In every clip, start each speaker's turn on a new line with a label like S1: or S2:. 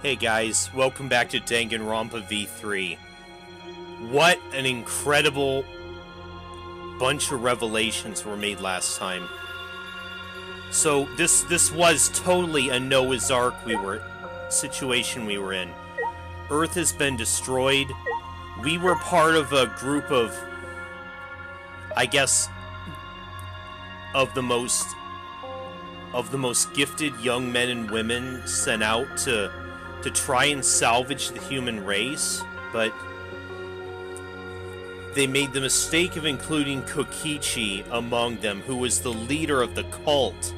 S1: Hey guys, welcome back to Danganronpa V3. What an incredible bunch of revelations were made last time. So this was totally a Noah's Ark situation we were in. Earth has been destroyed. We were part of a group of, I guess, of the most gifted young men and women sent out to try and salvage the human race, but they made the mistake of including Kokichi among them, who was the leader of the cult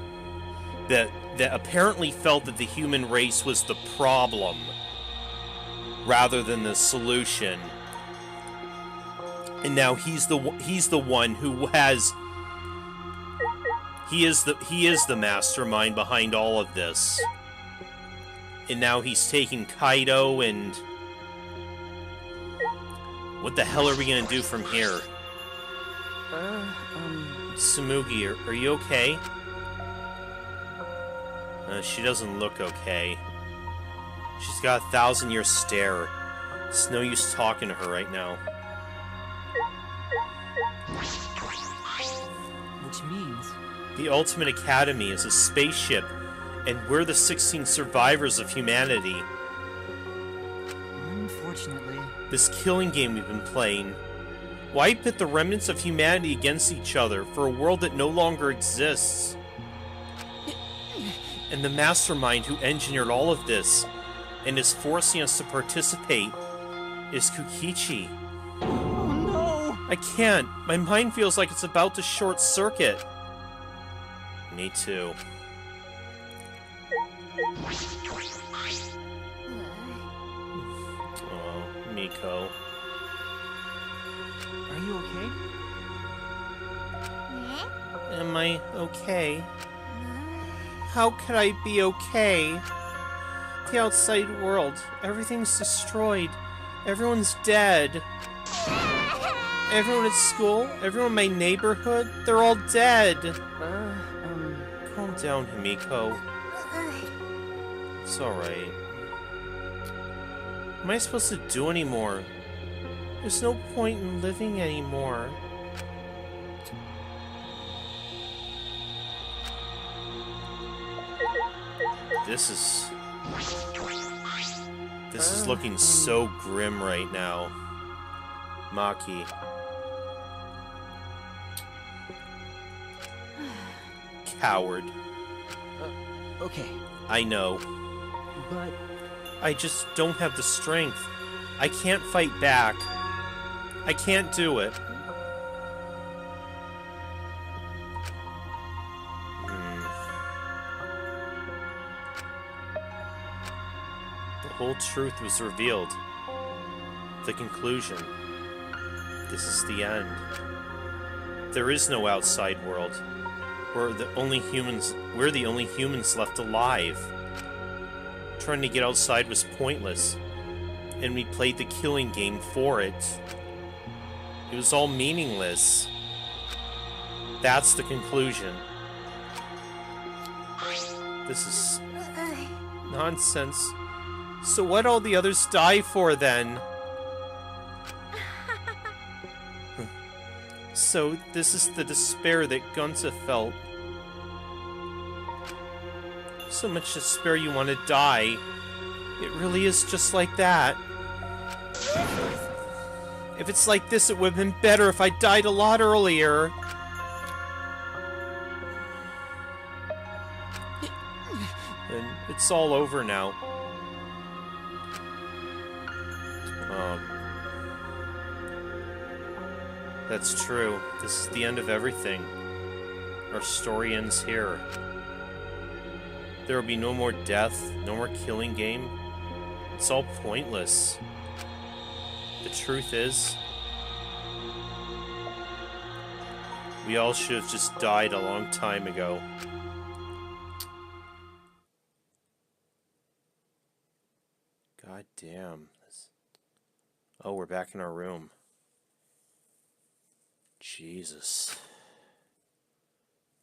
S1: that apparently felt that the human race was the problem rather than the solution. And now he's the one who has he is the mastermind behind all of this. And now he's taking Kaido, and what the hell are we gonna do from here? Tsumugi, are you okay? She doesn't look okay. She's got a 1,000-year stare. It's no use talking to her right now.
S2: Which means?
S1: The Ultimate Academy is a spaceship, and we're the 16 survivors of humanity.
S2: Unfortunately.
S1: This killing game we've been playing. Why pit the remnants of humanity against each other for a world that no longer exists? And the mastermind who engineered all of this and is forcing us to participate is Kokichi.
S2: Oh no!
S1: I can't. My mind feels like it's about to short circuit. Me too. Oh, Miko.
S2: Are you okay?
S1: Am I okay? How could I be okay? The outside world, everything's destroyed. Everyone's dead. Everyone at school, everyone in my neighborhood, they're all dead. Calm down, Himiko. It's alright. What am I supposed to do anymore? There's no point in living anymore. This is looking so grim right now. Maki. Coward.
S2: Okay.
S1: I know.
S2: But
S1: I just don't have the strength. I can't fight back. I can't do it. The whole truth was revealed. The conclusion. This is the end. There is no outside world. We're the only humans left alive. Trying to get outside was pointless, and we played the killing game for it. It was all meaningless. That's the conclusion. This is nonsense. So what'd all the others die for, then? So this is the despair that Gunsa felt. So much despair you want to die. It really is just like that. If it's like this, it would have been better if I died a lot earlier. And it's all over now. That's true. This is the end of everything. Our story ends here. There will be no more death, no more killing game. It's all pointless. The truth is, we all should have just died a long time ago. God damn. Oh, we're back in our room. Jesus.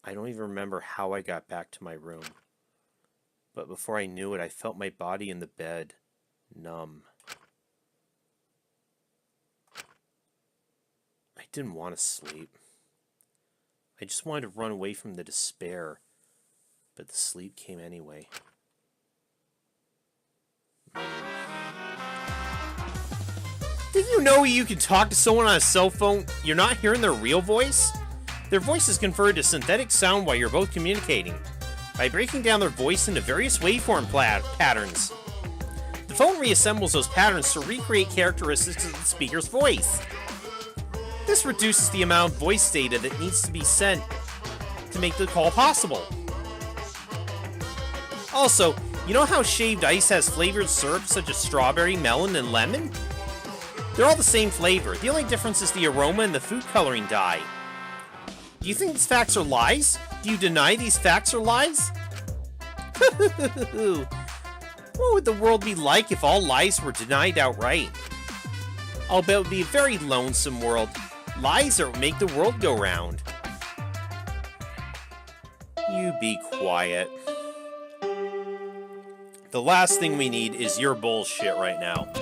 S1: I don't even remember how I got back to my room. But before I knew it, I felt my body in the bed, numb. I didn't want to sleep. I just wanted to run away from the despair, but the sleep came anyway. Did you know you can talk to someone on a cell phone? You're not hearing their real voice? Their voice is converted to synthetic sound while you're both communicating, by breaking down their voice into various waveform patterns. The phone reassembles those patterns to recreate characteristics of the speaker's voice. This reduces the amount of voice data that needs to be sent to make the call possible. Also, you know how shaved ice has flavored syrups such as strawberry, melon, and lemon? They're all the same flavor. The only difference is the aroma and the food coloring dye. Do you think these facts are lies? Do you deny these facts are lies? What would the world be like if all lies were denied outright? I'll bet it would be a very lonesome world. Lies are what make the world go round. You be quiet. The last thing we need is your bullshit right now.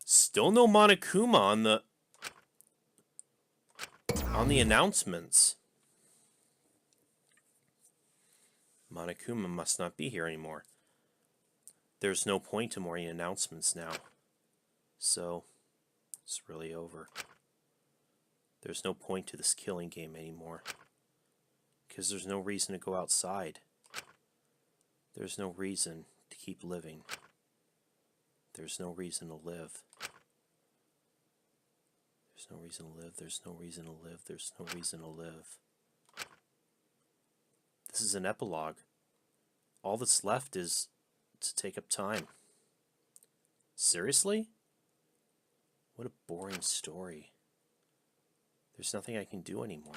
S1: Still no Monokuma on the announcements. Monokuma must not be here anymore. There's no point to more announcements now. So, it's really over. There's no point to this killing game anymore. Because there's no reason to go outside. There's no reason to keep living. There's no reason to live. There's no reason to live. There's no reason to live. There's no reason to live. This is an epilogue. All that's left is to take up time. Seriously? What a boring story. There's nothing I can do anymore.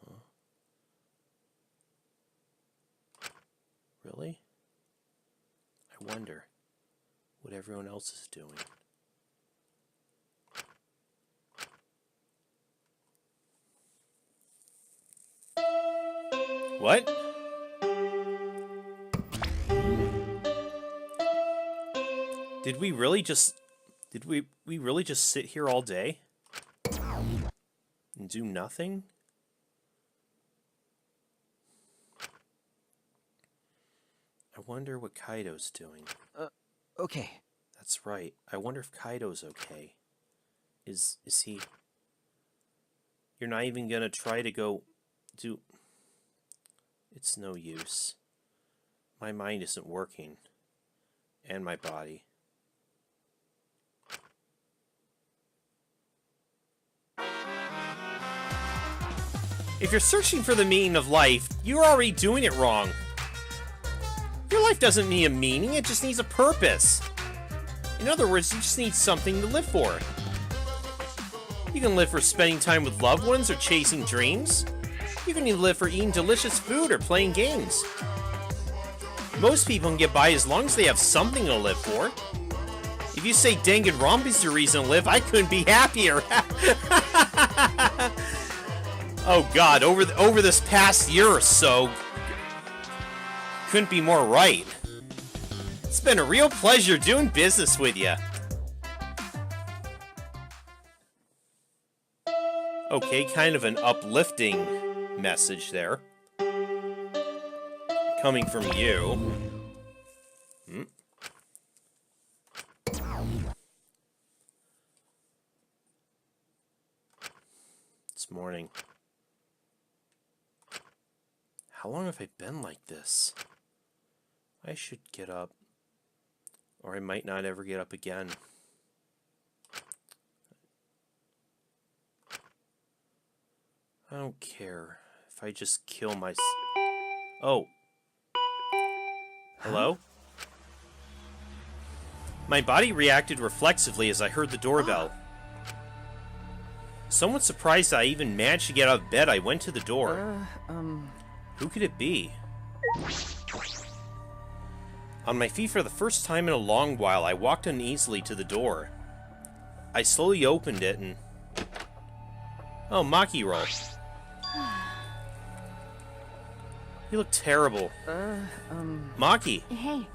S1: Huh? Really? I wonder what everyone else is doing. What? Did we really just sit here all day and do nothing? I wonder what Kaido's doing.
S2: Okay.
S1: That's right. I wonder if Kaido's okay. Is he... You're not even gonna try to go do... It's no use. My mind isn't working. And my body. If you're searching for the meaning of life, you're already doing it wrong. Your life doesn't need a meaning, it just needs a purpose. In other words, you just need something to live for. You can live for spending time with loved ones or chasing dreams. You can even live for eating delicious food or playing games. Most people can get by as long as they have something to live for. If you say Danganronpa is your reason to live, I couldn't be happier. Oh god, over this past year or so, couldn't be more right. It's been a real pleasure doing business with you. Okay, kind of an uplifting message there. Coming from you. It's morning. How long have I been like this? I should get up. Or I might not ever get up again. I don't care if I just kill myself. Oh. Hello? My body reacted reflexively as I heard the doorbell. Somewhat surprised I even managed to get out of bed, I went to the door. Who could it be? On my feet for the first time in a long while, I walked uneasily to the door. I slowly opened it and... Oh, Maki roll. You look terrible. Maki,
S3: Hey,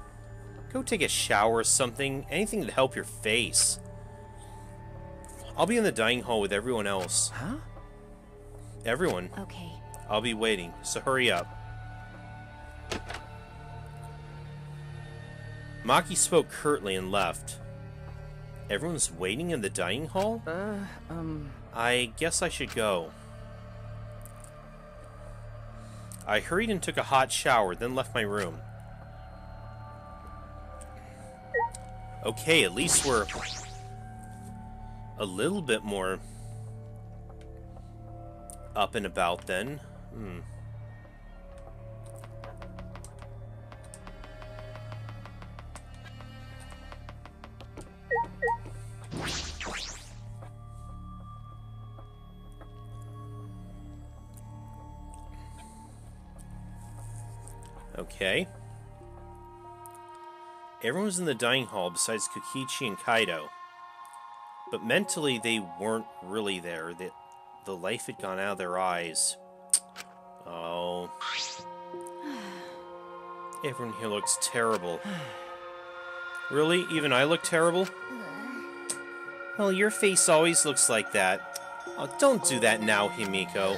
S1: go take a shower or something. Anything to help your face. I'll be in the dining hall with everyone else.
S2: Huh?
S1: Everyone.
S3: okay.
S1: I'll be waiting, so hurry up. Maki spoke curtly and left. Everyone's waiting in the dining hall? I guess I should go. I hurried and took a hot shower, then left my room. Okay, at least we're a little bit more up and about then. Okay. Everyone was in the dining hall besides Kokichi and Kaido. But mentally, they weren't really there. The life had gone out of their eyes. Oh. Everyone here looks terrible. Really? Even I look terrible? Well, your face always looks like that. Oh, don't do that now, Himiko.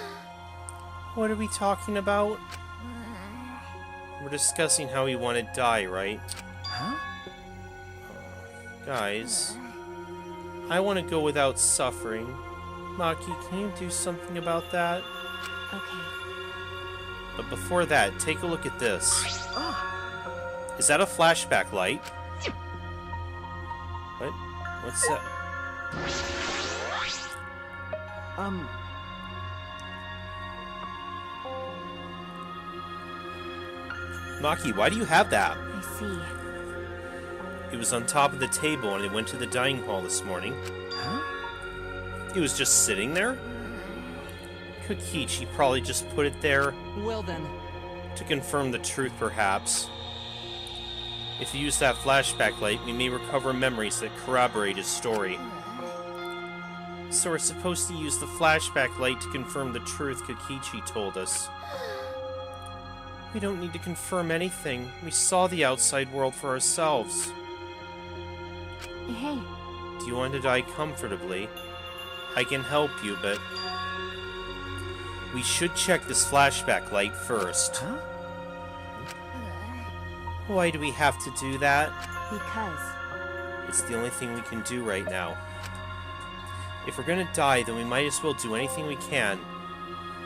S1: What are we talking about? We're discussing how we want to die, right?
S2: Huh?
S1: Guys, I want to go without suffering. Maki, can you do something about that?
S3: Okay.
S1: But before that, take a look at this.
S2: Ah.
S1: Is that a flashback light? What? What's that? Maki, why do you have that?
S3: I see.
S1: It was on top of the table when I went to the dining hall this morning.
S2: Huh?
S1: It was just sitting there? Kokichi probably just put it there
S2: Well then.
S1: to confirm the truth, perhaps. If you use that flashback light, we may recover memories that corroborate his story. So we're supposed to use the flashback light to confirm the truth Kokichi told us. We don't need to confirm anything. We saw the outside world for ourselves.
S3: Hey,
S1: Do you want to die comfortably? I can help you, but we should check this flashback light first.
S2: Huh?
S1: Why do we have to do that?
S3: because.
S1: It's the only thing we can do right now. If we're gonna die, then we might as well do anything we can.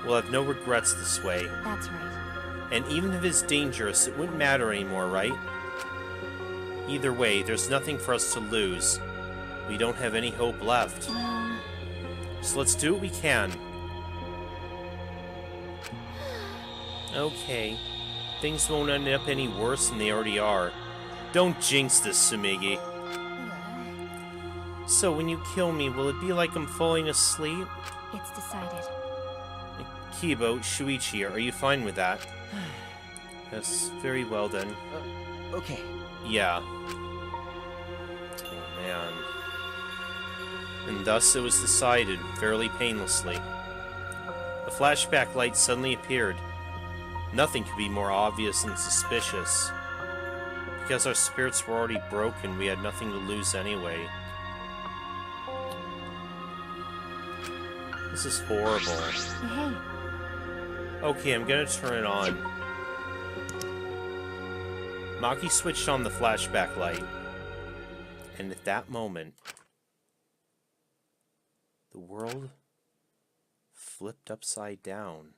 S1: We'll have no regrets this way.
S3: That's right.
S1: And even if it's dangerous, it wouldn't matter anymore, right? Either way, there's nothing for us to lose. We don't have any hope left. So let's do what we can. Okay. Things won't end up any worse than they already are. Don't jinx this, Sumigi. So when you kill me, will it be like I'm falling asleep?
S3: It's decided.
S1: Kibo, Shuichi, are you fine with that? Yes, very well then.
S2: Okay.
S1: Yeah. Oh man. And thus it was decided, fairly painlessly. A flashback light suddenly appeared. Nothing could be more obvious and suspicious. Because our spirits were already broken, we had nothing to lose anyway. This is horrible.
S3: Hey,
S1: Okay, I'm gonna turn it on. Maki switched on the flashback light. And at that moment, the world flipped upside down.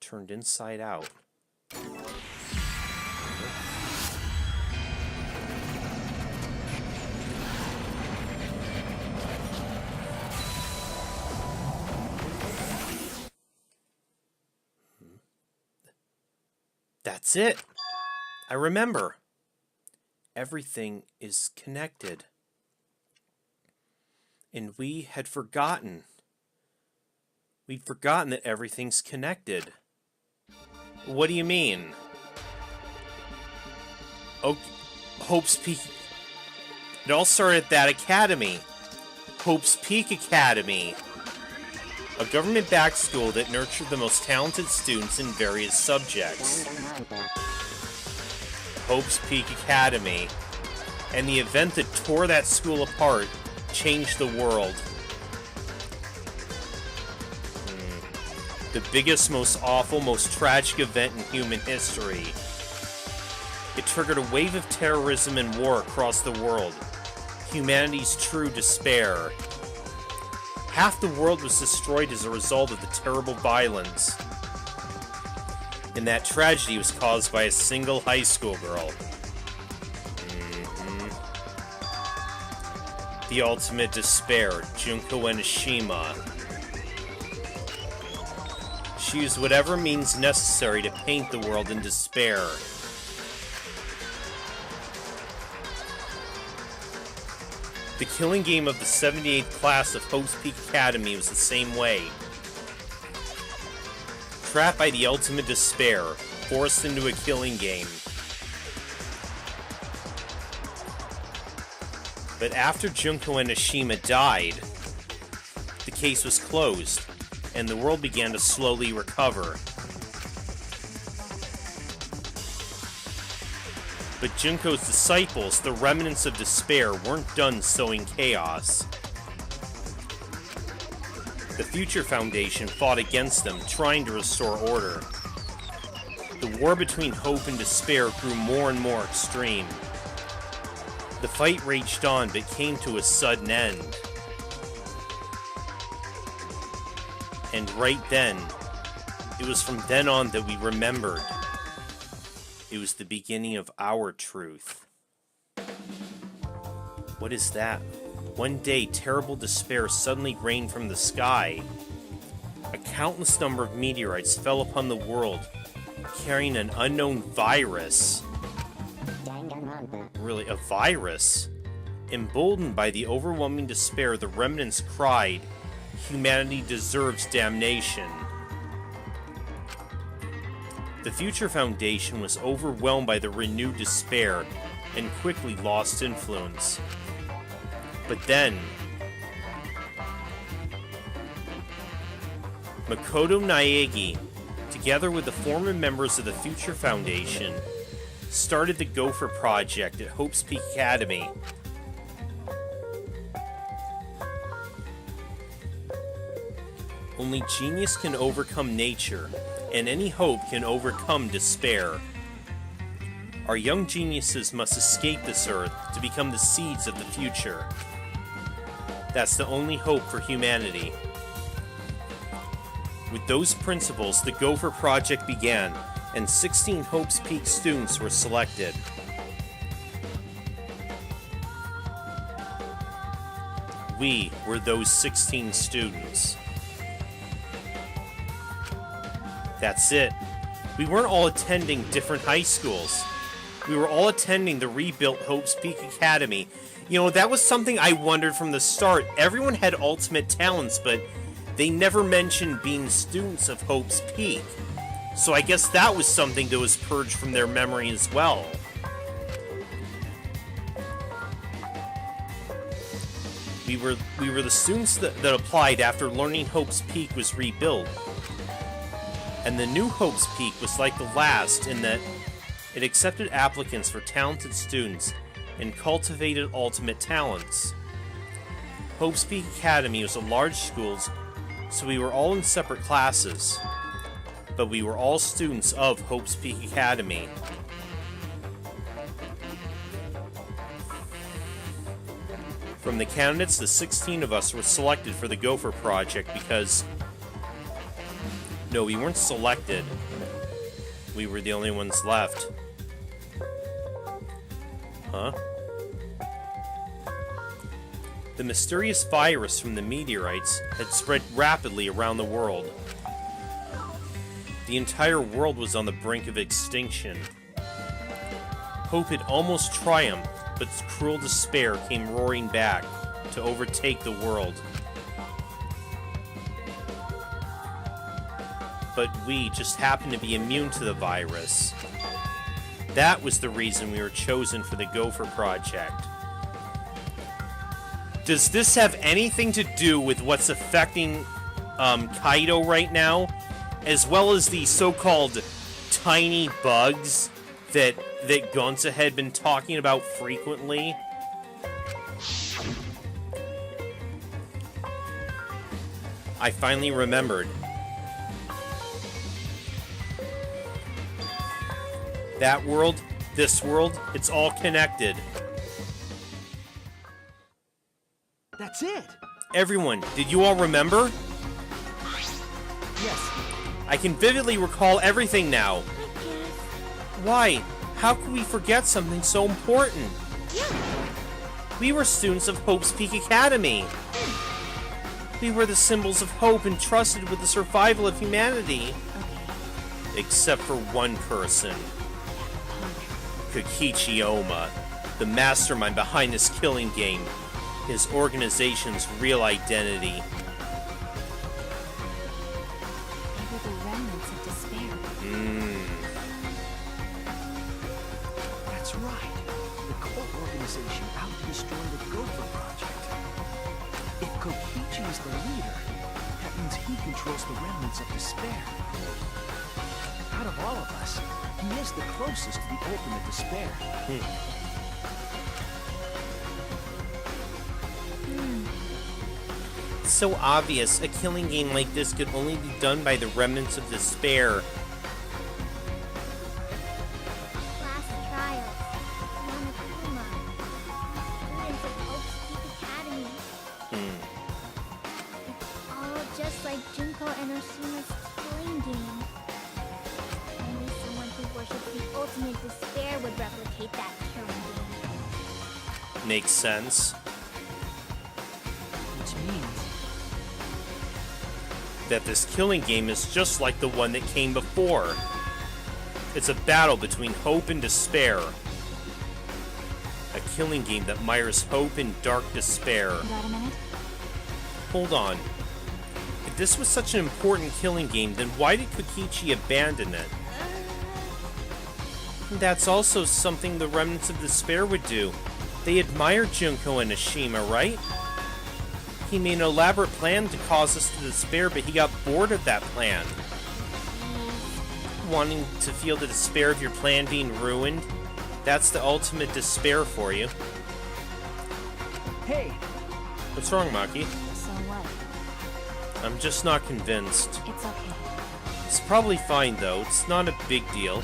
S1: Turned inside out. That's it. I remember. Everything is connected. And we had forgotten. We'd forgotten that everything's connected. What do you mean? Okay, Hope's Peak. It all started at that academy. Hope's Peak Academy, a government-backed school that nurtured the most talented students in various subjects. Hope's Peak Academy, and the event that tore that school apart changed the world. The biggest, most awful, most tragic event in human history. It triggered a wave of terrorism and war across the world. Humanity's true despair. Half the world was destroyed as a result of the terrible violence. And that tragedy was caused by a single high school girl. The ultimate despair, Junko Enoshima. She used whatever means necessary to paint the world in despair. The killing game of the 78th class of Hope's Peak Academy was the same way. Trapped by the ultimate despair, forced into a killing game. But after Junko Enoshima died, the case was closed, and the world began to slowly recover. But Junko's disciples, the remnants of despair, weren't done sowing chaos. The Future Foundation fought against them, trying to restore order. The war between hope and despair grew more and more extreme. The fight raged on, but came to a sudden end. And right then, it was from then on that we remembered. It was the beginning of our truth. What is that? One day, terrible despair suddenly rained from the sky. A countless number of meteorites fell upon the world, carrying an unknown virus. Really, a virus? Emboldened by the overwhelming despair, the remnants cried, "Humanity deserves damnation." The Future Foundation was overwhelmed by the renewed despair and quickly lost influence. But then, Makoto Naegi, together with the former members of the Future Foundation, started the Gopher Project at Hope's Peak Academy. Only genius can overcome nature, and any hope can overcome despair. Our young geniuses must escape this earth to become the seeds of the future. That's the only hope for humanity. With those principles, the Gopher Project began, and 16 Hope's Peak students were selected. We were those 16 students. That's it. We weren't all attending different high schools. We were all attending the rebuilt Hope's Peak Academy. You know, that was something I wondered from the start. Everyone had ultimate talents, but they never mentioned being students of Hope's Peak. So I guess that was something that was purged from their memory as well. We were the students that applied after learning Hope's Peak was rebuilt. And the new Hope's Peak was like the last in that it accepted applicants for talented students and cultivated ultimate talents. Hope's Peak Academy was a large school, so we were all in separate classes, but we were all students of Hope's Peak Academy. From the candidates, the 16 of us were selected for the Gopher Project because... No, we weren't selected. We were the only ones left. Huh? The mysterious virus from the meteorites had spread rapidly around the world. The entire world was on the brink of extinction. Hope had almost triumphed, but cruel despair came roaring back to overtake the world. But we just happened to be immune to the virus. That was the reason we were chosen for the Gopher Project. Does this have anything to do with what's affecting Kaido right now, as well as the so-called tiny bugs that Gonza had been talking about frequently? I finally remembered. That world, this world, it's all connected.
S2: That's it.
S1: Everyone, did you all remember?
S2: Yes.
S1: I can vividly recall everything now.
S3: I guess.
S1: Why? How could we forget something so important?
S3: Yeah.
S1: We were students of Hope's Peak Academy. We were the symbols of hope entrusted with the survival of humanity.
S3: Okay.
S1: Except for one person. Kokichi Oma, the mastermind behind this killing game. His organization's real identity.
S3: They were the remnants of despair.
S2: That's right. The cult organization out to destroy the Gopher Project. If Kokichi is the leader, that means he controls the remnants of despair. Out of all of us, he is the closest to the ultimate despair.
S1: It's so obvious, a killing game like this could only be done by the remnants of despair.
S4: Last trial. Monokuma. Students of Hope's Peak Academy. It's all just like Junko and Oshima's killing game. Only someone who worships the ultimate despair would replicate that killing game.
S1: Makes sense.
S2: Which means
S1: That this killing game is just like the one that came before. It's a battle between hope and despair. A killing game that mires hope and dark despair.
S3: Got a minute?
S1: Hold on. If this was such an important killing game, then why did Kokichi abandon it? That's also something the remnants of despair would do. They admire Junko and Ashima, right? He made an elaborate plan to cause us to despair, but he got bored of that plan. Wanting to feel the despair of your plan being ruined? That's the ultimate despair for you.
S2: hey,
S1: What's wrong, Maki?
S3: So what?
S1: I'm just not convinced.
S3: It's okay.
S1: It's probably fine, though. It's not a big deal.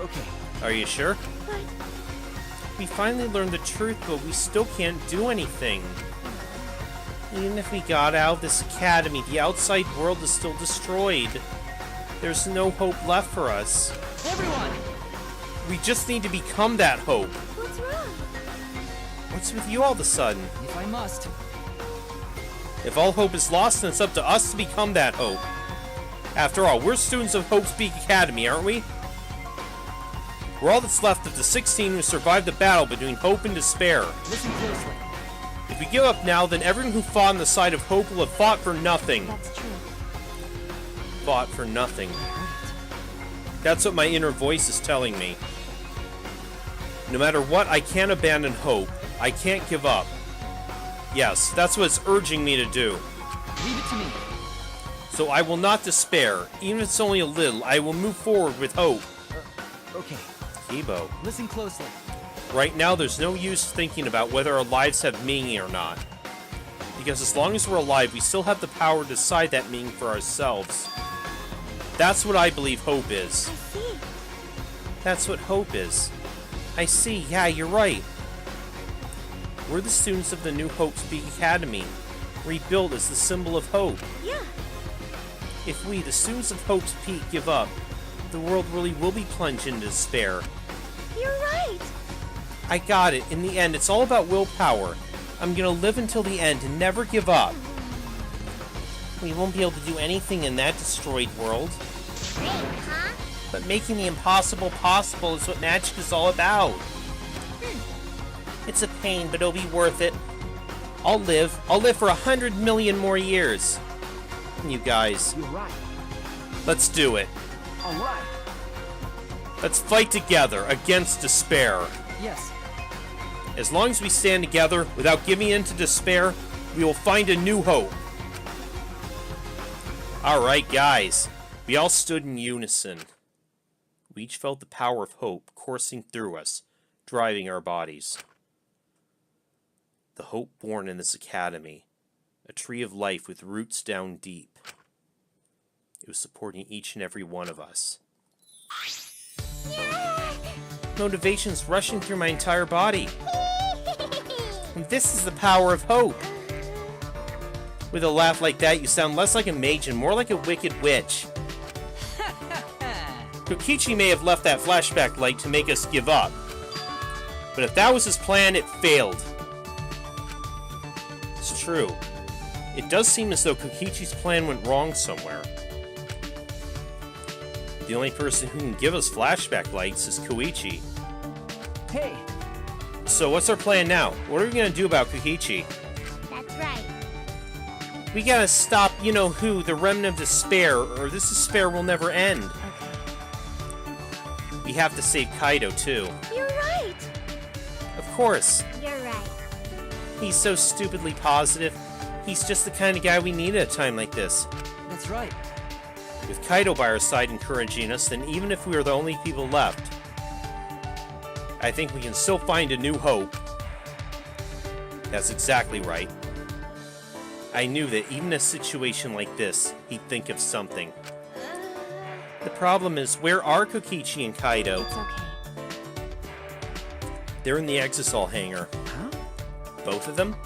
S2: okay.
S1: Are you sure?
S3: What?
S1: We finally learned the truth, but we still can't do anything. Even if we got out of this academy, the outside world is still destroyed. There's no hope left for us.
S2: Everyone!
S1: We just need to become that hope.
S3: What's wrong?
S1: What's with you all of a sudden?
S2: If I must.
S1: If all hope is lost, then it's up to us to become that hope. After all, we're students of Hope's Peak Academy, aren't we? We're all that's left of the 16 who survived the battle between hope and despair.
S2: Listen closely.
S1: If we give up now, then everyone who fought on the side of hope will have fought for nothing.
S3: That's true.
S1: Fought for nothing. That's what my inner voice is telling me. No matter what, I can't abandon hope. I can't give up. Yes, that's what it's urging me to do.
S2: Leave it to me.
S1: So I will not despair. Even if it's only a little, I will move forward with hope.
S2: Okay,
S1: Kibo.
S2: listen closely.
S1: Right now, there's no use thinking about whether our lives have meaning or not. Because as long as we're alive, we still have the power to decide that meaning for ourselves. That's what I believe hope is.
S3: I see.
S1: That's what hope is. I see, yeah, you're right. We're the students of the new Hope's Peak Academy, rebuilt as the symbol of hope.
S3: Yeah.
S1: If we, the students of Hope's Peak, give up, the world really will be plunged into despair.
S3: You're right.
S1: I got it. In the end, it's all about willpower. I'm gonna live until the end and never give up. We won't be able to do anything in that destroyed world.
S4: Great, huh?
S1: But making the impossible possible is what magic is all about. It's a pain, but it'll be worth it. I'll live. I'll live for 100 million more years. You guys,
S2: You're right.
S1: let's do it.
S2: All right.
S1: Let's fight together against despair.
S2: Yes.
S1: As long as we stand together without giving in to despair, we will find a new hope. Alright, guys. We all stood in unison. We each felt the power of hope coursing through us, driving our bodies. The hope born in this academy, a tree of life with roots down deep. It was supporting each and every one of us. Motivation's rushing through my entire body. And this is the power of hope. With a laugh like that, you sound less like a mage and more like a wicked witch. Kokichi may have left that flashback light to make us give up. But if that was his plan, it failed. It's true. It does seem as though Kokichi's plan went wrong somewhere. The only person who can give us flashback lights is Koichi.
S2: Hey,
S1: So what's our plan now? What are we gonna do about Kokichi?
S4: That's right.
S1: We gotta stop, you know who, the remnant of despair, or this despair will never end.
S3: Okay.
S1: We have to save Kaido, too.
S4: You're right.
S1: Of course.
S4: You're right.
S1: He's so stupidly positive. He's just the kind of guy we need at a time like this.
S2: that's right.
S1: With Kaido by our side encouraging us, then even if we are the only people left, I think we can still find a new hope. That's exactly right. I knew that even in a situation like this, he'd think of something. The problem is, where are Kokichi and Kaido?
S3: It's okay.
S1: They're in the Exisal hangar.
S2: Huh?
S1: Both of them?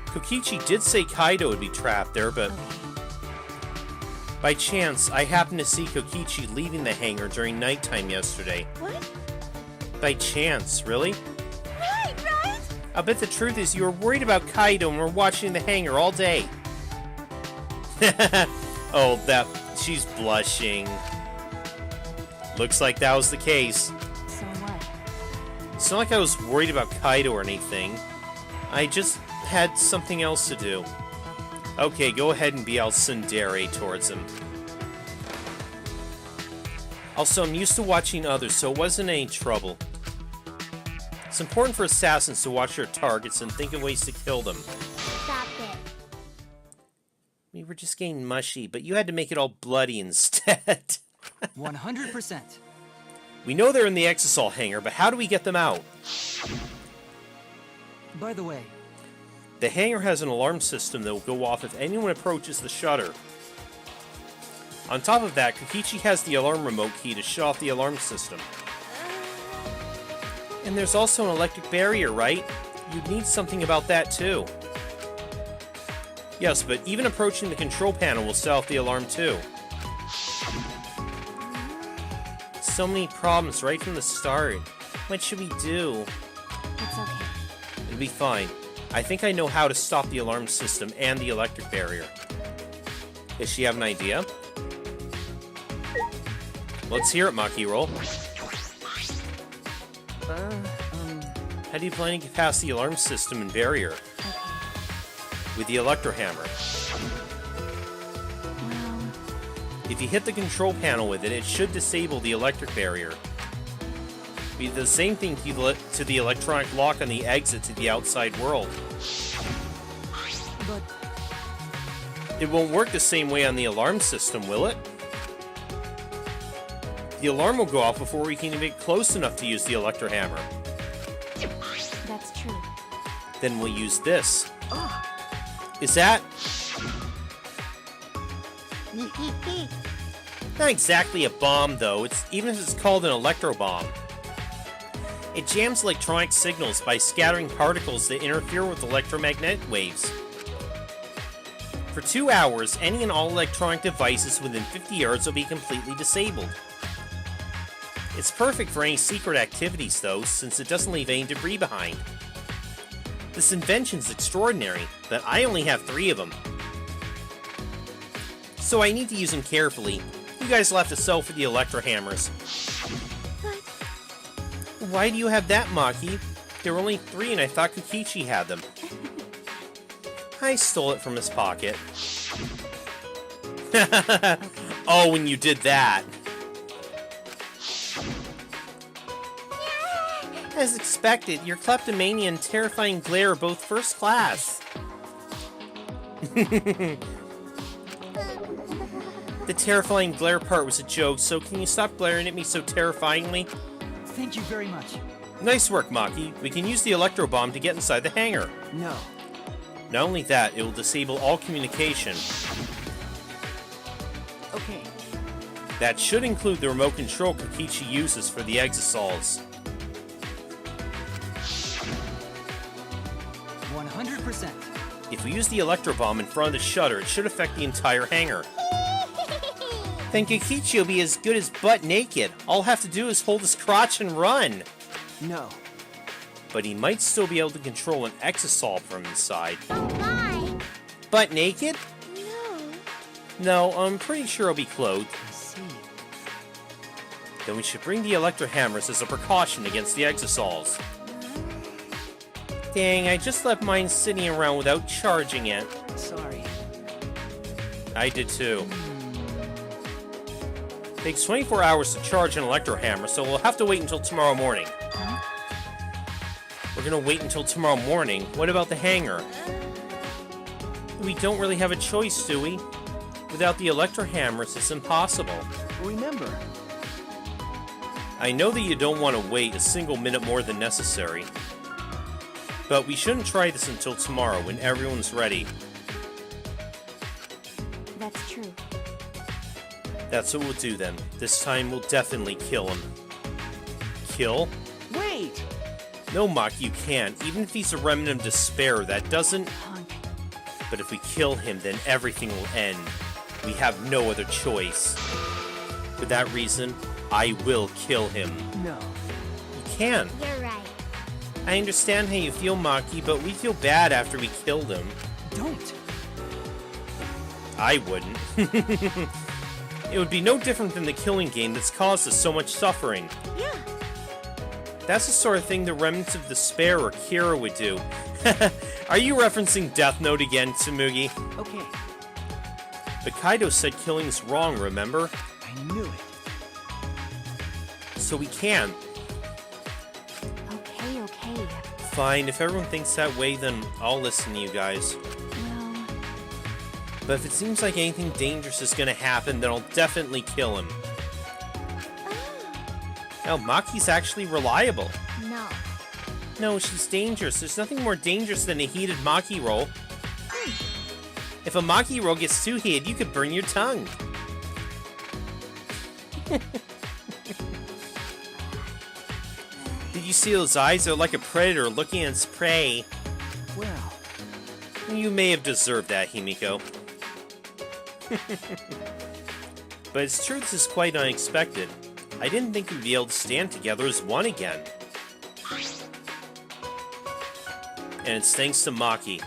S1: Kokichi did say Kaido would be trapped there, but
S3: Okay.
S1: by chance, I happened to see Kokichi leaving the hangar during nighttime yesterday.
S4: What?
S1: By chance, really?
S4: Right, right?
S1: I'll bet the truth is you were worried about Kaido and were watching the hangar all day. Oh, she's blushing. Looks like that was the case.
S3: So what?
S1: It's not like I was worried about Kaido or anything. I just had something else to do. Okay, go ahead and be all tsundere towards him. Also, I'm used to watching others, so it wasn't any trouble. It's important for assassins to watch their targets and think of ways to kill them.
S4: Stop it.
S1: We were just getting mushy, but you had to make it all bloody instead.
S2: 100%.
S1: We know they're in the Exisal hangar, but how do we get them out?
S2: By the way,
S1: The hangar has an alarm system that will go off if anyone approaches the shutter. On top of that, Kokichi has the alarm remote key to shut off the alarm system. And there's also an electric barrier, right? You'd need something about that too. Yes, but even approaching the control panel will set off the alarm too. So many problems right from the start. What should we do?
S3: It's okay.
S1: It'll be fine. I think I know how to stop the alarm system and the electric barrier. Does she have an idea? Let's hear it, Maki Roll. How do you plan to get past the alarm system and barrier?
S3: Okay.
S1: With the electro hammer.
S3: Well,
S1: If you hit the control panel with it, it should disable the electric barrier. Be the same thing to the electronic lock on the exit to the outside world.
S2: but
S1: It won't work the same way on the alarm system, will it? The alarm will go off before we can even get close enough to use the electro hammer.
S3: that's true.
S1: Then we'll use this. Is that... Not exactly a bomb, though. Even if it's called an electro bomb. It jams electronic signals by scattering particles that interfere with electromagnetic waves. For 2 hours, any and all electronic devices within 50 yards will be completely disabled. It's perfect for any secret activities, though, since it doesn't leave any debris behind. This invention's extraordinary, but I only have 3 of them. So I need to use them carefully. You guys will have to sell for the electro hammers. Why do you have that, Maki? There were only 3 and I thought Kokichi had them. I stole it from his pocket. Oh, when you did that. As expected, your kleptomania and terrifying glare are both first class. The terrifying glare part was a joke, so can you stop glaring at me so terrifyingly?
S2: Thank you very much.
S1: Nice work, Maki. We can use the electro bomb to get inside the hangar.
S2: No.
S1: Not only that, it will disable all communication.
S2: Okay.
S1: That should include the remote control Kokichi uses for the exosols.
S2: 100%.
S1: If we use the electro bomb in front of the shutter, it should affect the entire hangar. Then Kokichi will be as good as butt naked. All he'll have to do is hold his crotch and run.
S2: No.
S1: But he might still be able to control an exosol from inside.
S4: Oh my!
S1: Butt naked?
S4: No.
S1: No, I'm pretty sure he'll be clothed.
S2: I see.
S1: Then we should bring the electro hammers as a precaution against the exosols. Dang, I just left mine sitting around without charging it.
S2: Sorry.
S1: I did too. Takes 24 hours to charge an electro hammer, so we'll have to wait until tomorrow morning.
S2: Huh?
S1: We're gonna wait until tomorrow morning. What about the hangar? We don't really have a choice, do we? Without the electro hammers, it's impossible.
S2: Remember,
S1: I know that you don't want to wait a single minute more than necessary. But we shouldn't try this until tomorrow, when everyone's ready.
S3: That's true.
S1: That's what we'll do then. This time we'll definitely kill him. Kill?
S2: wait!
S1: No, Maki, you can't. Even if he's a remnant of despair, that doesn't...
S3: Punk.
S1: But if we kill him, then everything will end. We have no other choice. For that reason, I will kill him.
S2: No.
S1: You can.
S4: You're right.
S1: I understand how you feel, Maki, but we feel bad after we killed him.
S2: Don't!
S1: I wouldn't. It would be no different than the killing game that's caused us so much suffering.
S4: Yeah.
S1: That's the sort of thing the remnants of despair or Kira would do. Are you referencing Death Note again, Tsumugi?
S2: Okay,
S1: But Kaido said killing's wrong, remember?
S2: I knew it.
S1: So we can.
S3: Okay.
S1: Fine, if everyone thinks that way, then I'll listen to you guys.
S3: Well,
S1: But if it seems like anything dangerous is gonna happen, then I'll definitely kill him. Now, Maki's actually reliable.
S4: No.
S1: No, she's dangerous. There's nothing more dangerous than a heated Maki roll. If a Maki roll gets too heated, you could burn your tongue. Did you see those eyes? They're like a predator looking at its prey.
S2: Well,
S1: You may have deserved that, Himiko. But it's true, this is quite unexpected. I didn't think we'd be able to stand together as one again. And it's thanks to Maki.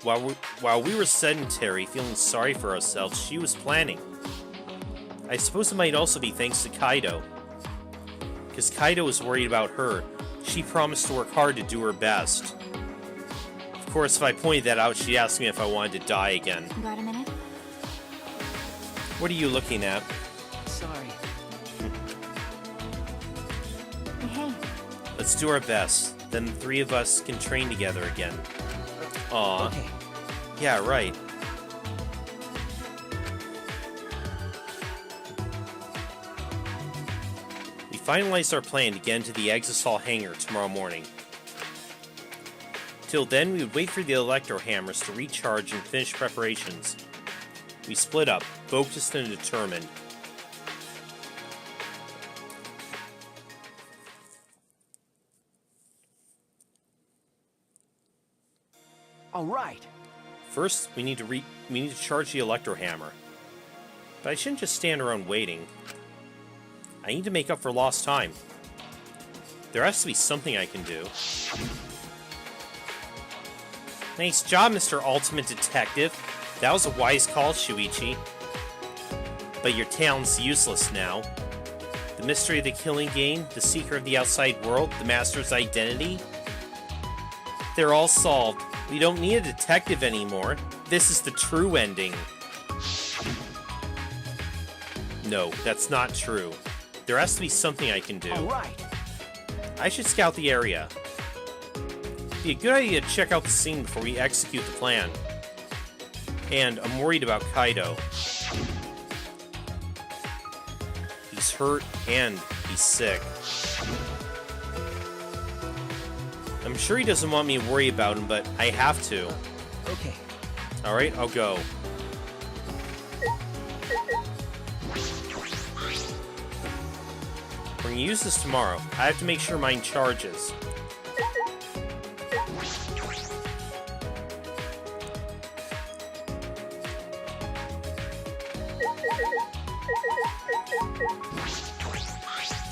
S1: While we were sedentary, feeling sorry for ourselves, she was planning. I suppose it might also be thanks to Kaido. Because Kaido was worried about her. She promised to work hard to do her best. Of course, if I pointed that out, she'd ask me if I wanted to die again.
S3: got a minute?
S1: What are you looking at?
S2: sorry.
S3: Hey,
S1: Let's do our best. Then the three of us can train together again. Aw.
S2: Okay,
S1: Yeah, right. We finalized our plan to get into the Exisol hangar tomorrow morning. Till then, we would wait for the electro hammers to recharge and finish preparations. We split up, focused and determined.
S2: all right.
S1: First, we need to charge the electro hammer. But I shouldn't just stand around waiting. I need to make up for lost time. There has to be something I can do. Nice job, Mr. Ultimate Detective. That was a wise call, Shuichi. But your talent's useless now. The mystery of the killing game, the seeker of the outside world, the master's identity. They're all solved. We don't need a detective anymore. This is the true ending. No, that's not true. There has to be something I can do.
S2: All right.
S1: I should scout the area. Be a good idea to check out the scene before we execute the plan. And I'm worried about Kaido. He's hurt and he's sick. I'm sure he doesn't want me to worry about him, but I have to.
S2: Okay.
S1: Alright, I'll go. We're gonna use this tomorrow. I have to make sure mine charges.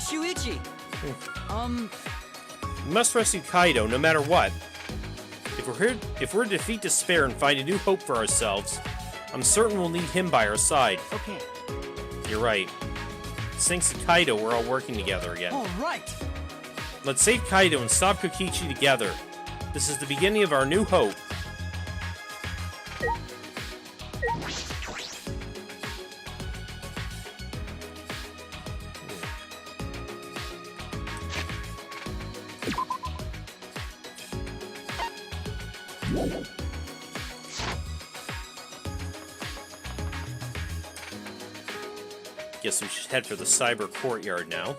S2: Shuichi!
S1: We must rescue Kaido no matter what. If we're to defeat despair and find a new hope for ourselves, I'm certain we'll need him by our side.
S2: Okay.
S1: You're right. Thanks to Kaido, we're all working together again.
S2: All right.
S1: Let's save Kaido and stop Kokichi together. This is the beginning of our new hope. Guess we should head for the cyber courtyard now.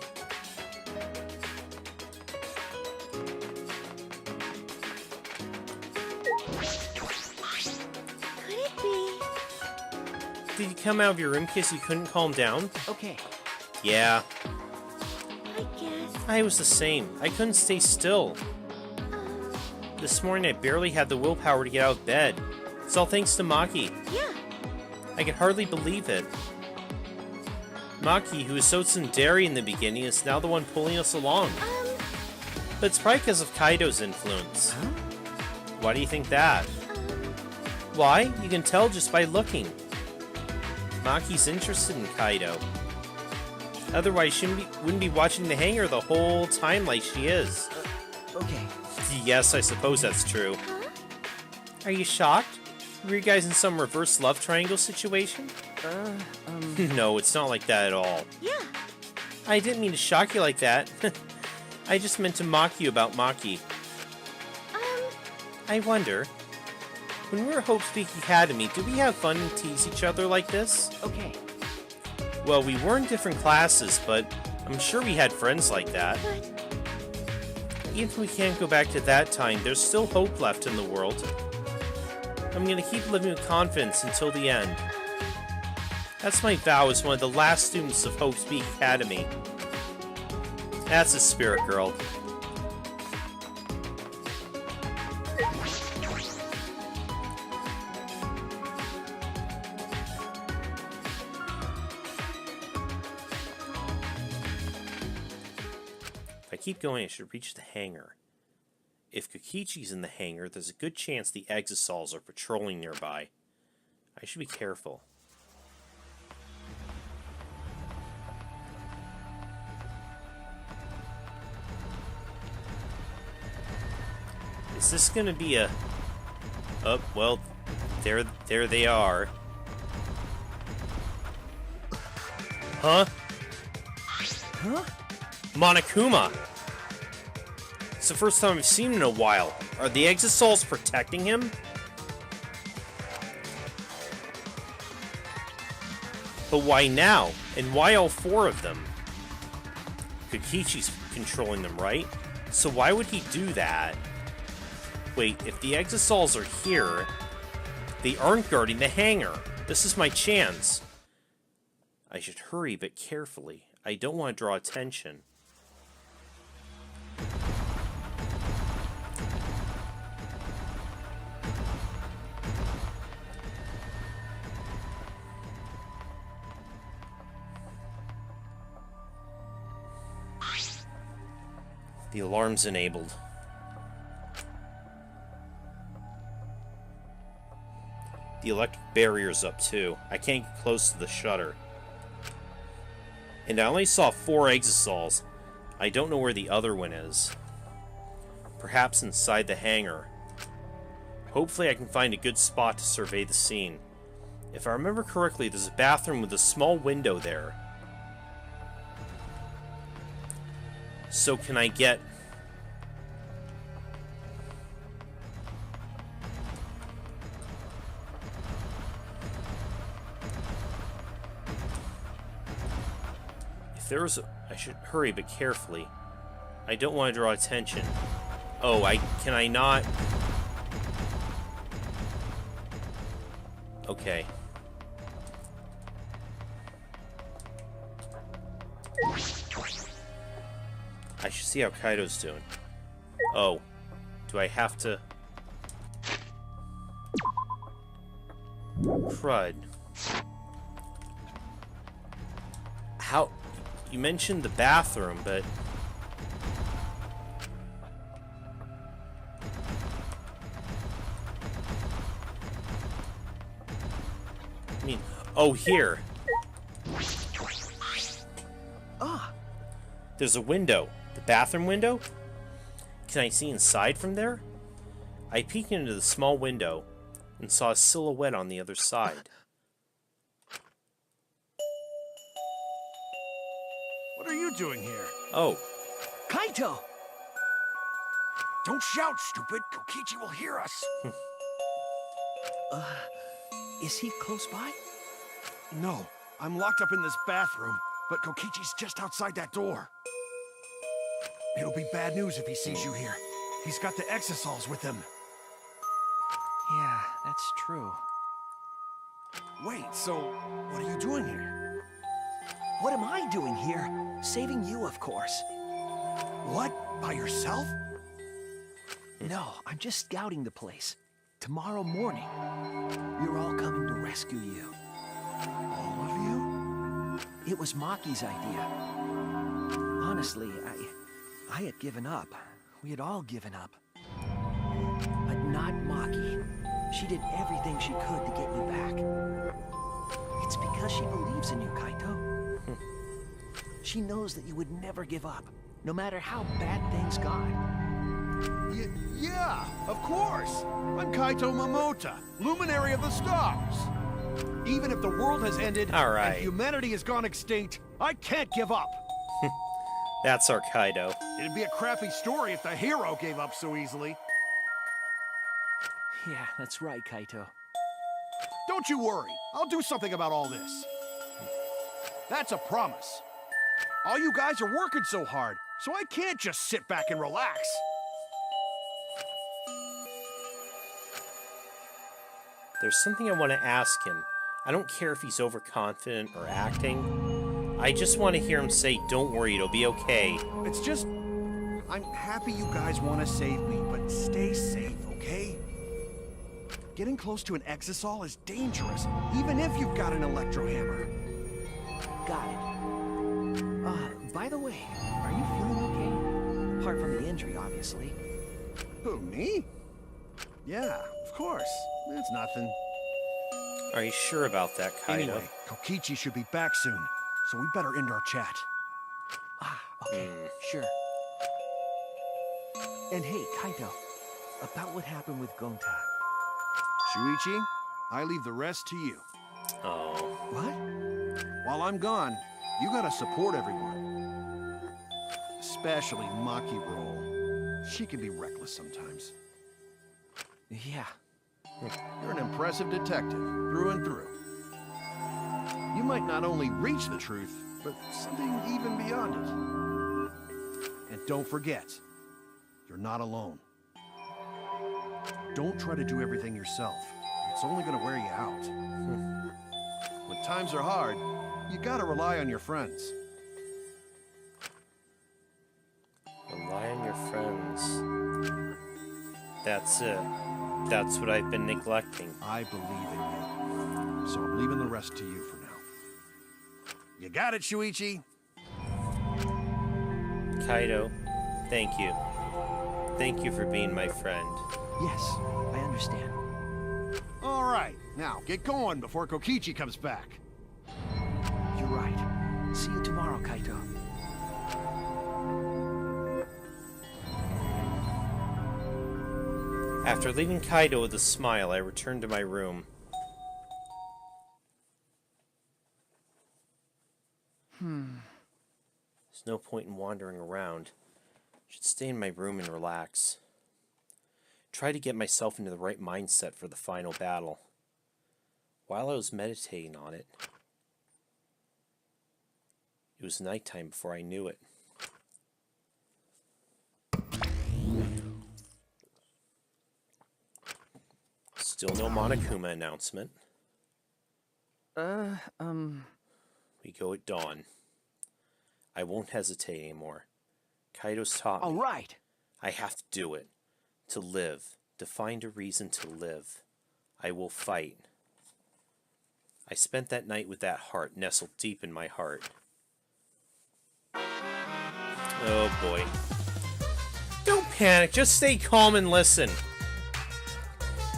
S4: Could it be?
S1: Did you come out of your room because you couldn't calm down?
S2: Okay.
S1: Yeah,
S4: I guess.
S1: I was the same. I couldn't stay still. This morning I barely had the willpower to get out of bed. It's all thanks to Maki.
S4: Yeah.
S1: I could hardly believe it. Maki, who was so tsundere in the beginning, is now the one pulling us along. But it's probably because of Kaido's influence.
S2: Huh?
S1: Why do you think that? Why? You can tell just by looking. Maki's interested in Kaido. Otherwise, she wouldn't be watching the hangar the whole time like she is.
S2: Okay.
S1: Yes, I suppose that's true.
S4: Huh?
S1: Are you shocked? Were you guys in some reverse love triangle situation? No, it's not like that at all.
S4: Yeah.
S1: I didn't mean to shock you like that. I just meant to mock you about Maki. I wonder, when we were at Hope Peak Academy, did we have fun and tease each other like this?
S2: Okay.
S1: Well, we were in different classes, but I'm sure we had friends like that.
S4: But
S1: Even if we can't go back to that time, there's still hope left in the world. I'm gonna keep living with confidence until the end. That's my vow as one of the last students of Hope Peak Academy. That's a spirit, girl. If I keep going, I should reach the hangar. If Kokichi's in the hangar, there's a good chance the Exisals are patrolling nearby. I should be careful. Is this gonna be a... Oh, well, there they are. Huh?
S2: Huh?
S1: Monokuma! It's the first time I've seen him in a while. Are the Exisals protecting him? But why now? And why all four of them? Kokichi's controlling them, right? So why would he do that? Wait, if the Exisals are here, they aren't guarding the hangar. This is my chance. I should hurry, but carefully. I don't want to draw attention. The alarm's enabled. The electric barrier's up too. I can't get close to the shutter. And I only saw 4 Exisals. I don't know where the other one is. Perhaps inside the hangar. Hopefully I can find a good spot to survey the scene. If I remember correctly, there's a bathroom with a small window there. So can I get there's... I should hurry, but carefully. I don't want to draw attention. Oh, can I not? Okay. I should see how Kaido's doing. Oh. Do I have to... Crud. How... You mentioned the bathroom, but... I mean... Oh, here.
S2: Ah!
S1: There's a window. The bathroom window? Can I see inside from there? I peeked into the small window and saw a silhouette on the other side.
S5: What are you doing here?
S1: Oh,
S2: Kaito!
S5: Don't shout, stupid! Kokichi will hear us!
S2: Is he close by?
S5: No, I'm locked up in this bathroom, but Kokichi's just outside that door. It'll be bad news if he sees you here. He's got the exosols with him.
S2: Yeah, that's true.
S5: Wait, so what are you doing here?
S2: What am I doing here? Saving you, of course.
S5: What? By yourself?
S2: No, I'm just scouting the place. Tomorrow morning, we're all coming to rescue you.
S5: All of you?
S2: It was Maki's idea. Honestly, I had given up. We had all given up. But not Maki. She did everything she could to get you back. It's because she believes in you, Kaito. She knows that you would never give up, no matter how bad things got.
S5: Yeah, of course. I'm Kaito Momota, luminary of the stars. Even if the world has ended
S1: All right.
S5: and humanity has gone extinct, I can't give up.
S1: that's our Kaido.
S5: It'd be a crappy story if the hero gave up so easily.
S2: Yeah, that's right, Kaito.
S5: Don't you worry. I'll do something about all this. That's a promise. All you guys are working so hard, so I can't just sit back and relax.
S1: There's something I want to ask him. I don't care if he's overconfident or acting. I just want to hear him say, "Don't worry, it'll be okay."
S5: It's just... I'm happy you guys want to save me, but stay safe, okay? Getting close to an exisol is dangerous, even if you've got an electro hammer.
S2: Got it. By the way, are you feeling okay? Apart from the injury, obviously.
S5: Who, me? Yeah, of course. It's nothing.
S1: Are you sure about that, Kaido?
S5: Anyway, Kokichi should be back soon, so we better end our chat.
S2: Ah, okay, sure. And hey, Kaito, about what happened with Gonta.
S5: Shuichi, I leave the rest to you.
S1: Oh.
S2: What?
S5: While I'm gone, you gotta support everyone. Especially Maki Roll. She can be reckless sometimes.
S2: Yeah.
S5: You're an impressive detective, through and through. You might not only reach the truth, but something even beyond it. And don't forget, you're not alone. Don't try to do everything yourself. It's only gonna wear you out. When times are hard, you gotta rely on your friends.
S1: Rely on your friends. That's it. That's what I've been neglecting.
S5: I believe in you. So I'm leaving the rest to you for now. You got it, Shuichi?
S1: Kaido, thank you. Thank you for being my friend.
S2: Yes, I understand.
S5: All right, now get going before Kokichi comes back.
S2: You're right. See you tomorrow, Kaito.
S1: After leaving Kaido with a smile, I returned to my room. There's no point in wandering around. I should stay in my room and relax. Try to get myself into the right mindset for the final battle. While I was meditating on it, It was nighttime before I knew it. Still no Monokuma announcement. We go at dawn. I won't hesitate anymore. Kaido's taught me.
S2: All right.
S1: I have to do it. To live. To find a reason to live. I will fight. I spent that night with that heart nestled deep in my heart. Oh boy. Don't panic, just stay calm and listen.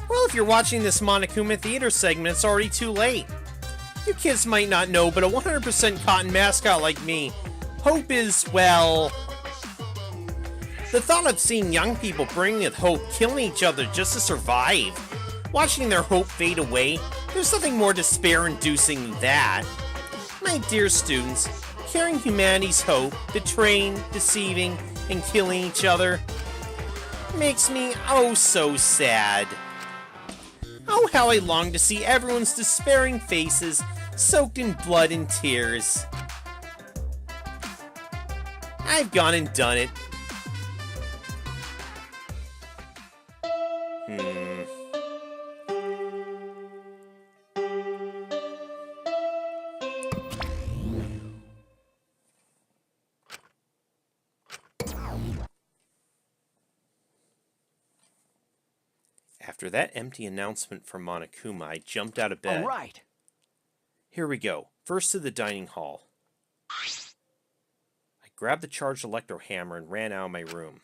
S1: Well, if you're watching this Monokuma Theater segment, it's already too late. You kids might not know, but a 100% cotton mascot like me, hope is, well... The thought of seeing young people bringing with hope killing each other just to survive, watching their hope fade away, there's nothing more despair-inducing than that. My dear students, carrying humanity's hope, betraying, deceiving, and killing each other makes me oh so sad. Oh, how I long to see everyone's despairing faces soaked in blood and tears. I've gone and done it. After that empty announcement from Monokuma, I jumped out of bed.
S2: All right.
S1: Here we go. First to the dining hall. I grabbed the charged electro hammer and ran out of my room.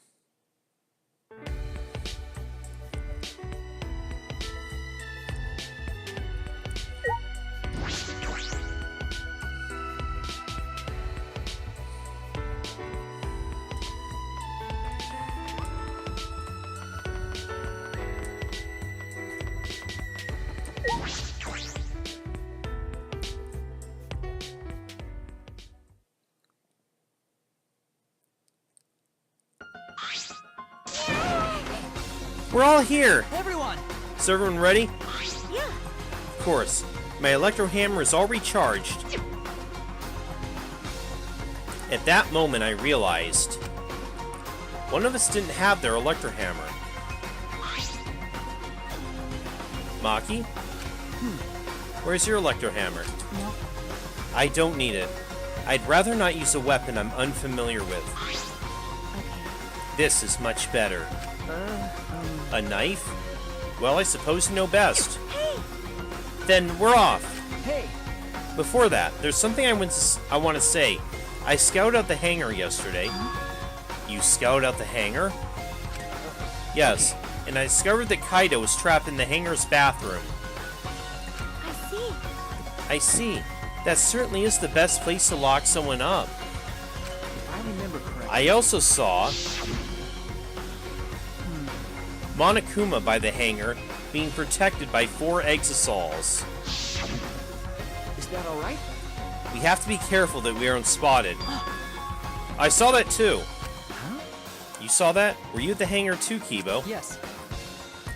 S1: We're all here!
S2: Everyone!
S1: Is everyone ready?
S4: Yeah.
S1: Of course. My electro hammer is all recharged. At that moment, I realized one of us didn't have their electro hammer. Maki? Where's your electro hammer?
S3: No.
S1: I don't need it. I'd rather not use a weapon I'm unfamiliar with.
S3: Okay.
S1: This is much better. A knife? Well, I suppose you know best.
S4: Hey!
S1: Then we're off.
S2: Hey!
S1: Before that, there's something I want to say. I scouted out the hangar yesterday. You scouted out the hangar? Yes, and I discovered that Kaido was trapped in the hangar's bathroom.
S4: I see.
S1: I see. That certainly is the best place to lock someone up.
S2: If I remember correctly...
S1: I also saw Monokuma by the hangar being protected by 4 exosols.
S2: Is that all right?
S1: We have to be careful that we aren't spotted. I saw that too.
S2: Huh?
S1: You saw that? Were you at the hangar too, Kibo?
S2: Yes.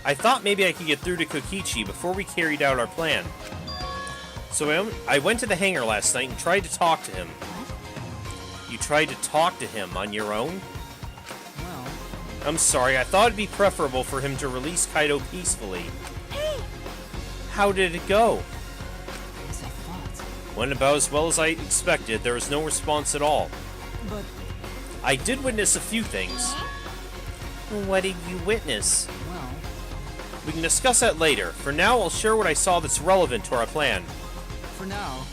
S1: I thought maybe I could get through to Kokichi before we carried out our plan. So I went to the hangar last night and tried to talk to him.
S3: What?
S1: You tried to talk to him on your own?
S2: Well...
S1: I'm sorry, I thought it'd be preferable for him to release Kaido peacefully.
S4: Hey!
S1: How did it go?
S2: As I thought.
S1: Went about as well as I expected. There was no response at all.
S2: But...
S1: I did witness a few things. What did you witness?
S2: well...
S1: We can discuss that later. For now, I'll share what I saw that's relevant to our plan.
S2: For now...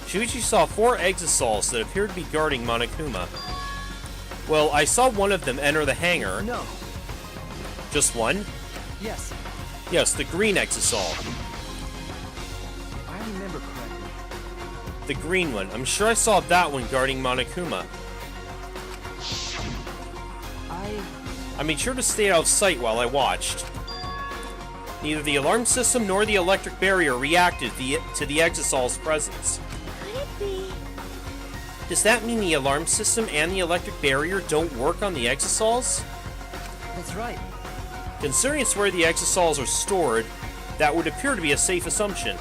S1: Shuichi saw 4 exosols that appeared to be guarding Monokuma. Well, I saw one of them enter the hangar.
S2: No.
S1: Just one?
S2: Yes.
S1: Yes, the green exosol.
S2: If I remember correctly...
S1: The green one. I'm sure I saw that one guarding Monokuma. I made sure to stay out of sight while I watched. Neither the alarm system nor the electric barrier reacted to the exosol's presence.
S4: Could it be?
S1: Does that mean the alarm system and the electric barrier don't work on the exosols?
S2: That's right.
S1: Considering it's where the exosols are stored, that would appear to be a safe assumption.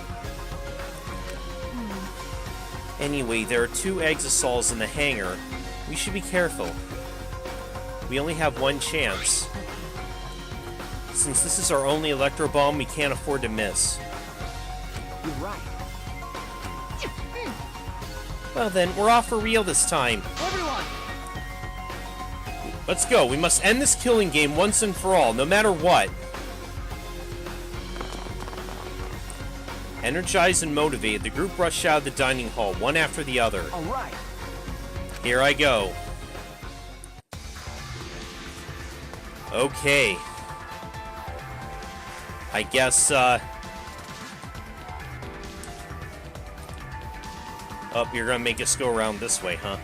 S1: Anyway, there are 2 exosols in the hangar. We should be careful. We only have 1 chance. Since this is our only electro bomb, we can't afford to miss.
S2: You're right.
S1: Well then, we're off for real this time.
S2: Everyone!
S1: Let's go. We must end this killing game once and for all, no matter what. Energized and motivated, the group rushed out of the dining hall, one after the other.
S2: All right.
S1: Here I go. Okay. I guess, Oh, you're gonna make us go around this way, huh?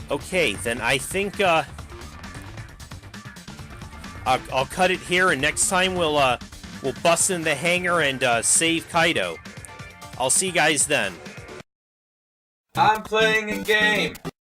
S1: Okay, then I think, I'll cut it here, and next time we'll bust in the hangar and, save Kaido. I'll see you guys then.
S6: I'm playing a game.